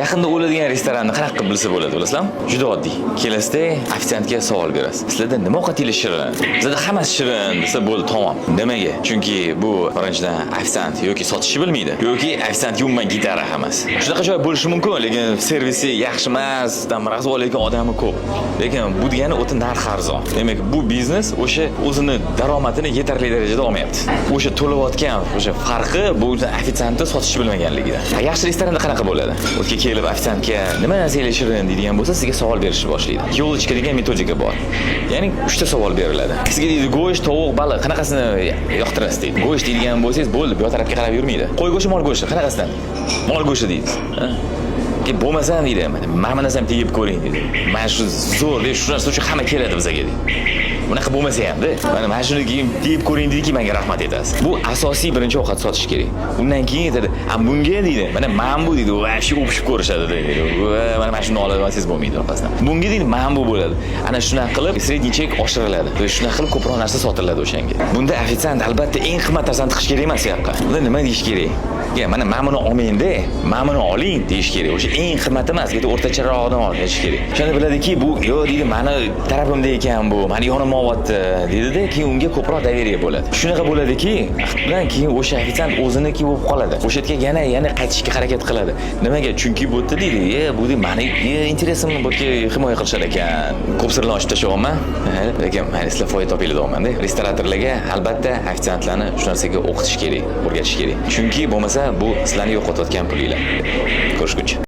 Yaqinda o'ladigan restoranni qanaqa qilib bilsa bo'ladi, bilasizlarmi? Juda oddiy. Kelasizda ofitsiantga savol berasiz. Sizlarda nima ovqatingiz shirin? Bizda hammasi shirin desa bo'ldi, tamom. Nimaga? Chunki bu birinchidan ofitsiant yoki sotishni bilmaydi, yoki ofitsiantga umuman gitara emas. Shunaqa joy bo'lishi mumkin, lekin servisi yaxshi emas, damrag'iz olayotgan odami ko'p. Lekin bu degani o'ta narx arzon. Demak, bu biznes o'sha o'zini daromadini yetarli darajada olmayapti. O'sha to'layotgan o'sha farqi bu ofitsiantni sotishni bilmaganligida. Yaxshi restoranda qanaqa bo'ladi? O'tga kelib ofitsiantga nima narsalar shirin deydigan bo'lsa, sizga savol berishni boshlaydi. Yo'lchika degan metodika bor. Ya'ni 3 ta savol beriladi. Sizga deydi, go'sht, tovuq, baliq qanaqasini yoqtirasiz deydi. Go'sht deydigan bo'lsangiz, bo'ldi, bu tarafga qarab yurmaydi. Qo'y go'shti, mol go'shti, qanaqasidan? Mol go'shti deysiz. Bo'lmasa ham deydi, mana bu narsani tegib ko'ring deydi. Mana shu zo'r deb shu narsa uchun hamma keladi bizga deydi. Bunaqa bo'lmasa ham-da, mana shuni tegib ko'ring dediki, menga rahmat aytasiz. Bu asosiy birinchi ovqat sotish kerak. Undan keyin aytadi, bunga deydi, mana bu deydi, va shu o'pishib ko'rishadi deydi. Mana shuni olasiz bo'lmaydi orqasidan. Bunga deydi, mana bu bo'ladi. Ana shunaqa qilib sredniy chek oshiriladi. Va shunaqa qilib ko'proq narsa sotiladi o'shanga. Bunda ofitsiant albatta eng qimmat narsani tiqish kerak emas bu yoqqa. Bunda nima deyish kerak? Mana buni olmang-da, mana buni oling deyish kerak. O'sha eng qimmat emas, bu o'rtacharoqdan olish kerak. Shunda biladiki, bu yo deydi, meni tarafimda ekan bu, meni yonimga olyapti dedi-da, keyin unga ko'proq daveriya bo'ladi. Shunaqa bo'ladiki, bilan keyin o'sha ofitsiant o'ziniki bo'lib qoladi. O'sha yerga yana qaytishga harakat qiladi. Nimaga? Chunki bu yerda deydi, bu deydi, meni interesimni bu yerga himoya qilishar ekan. Ko'p sirlarni ochib tashyapman. Lekin men sizlar foyda topiladimanda. Restoratorlarga albatta ofitsiantlarni shu narsaga o'qitish kerak, o'rgatish kerak. Chunki bo'lmasa bu sizlarni yo'qotayotgan pulinglar. Ko'rishguncha.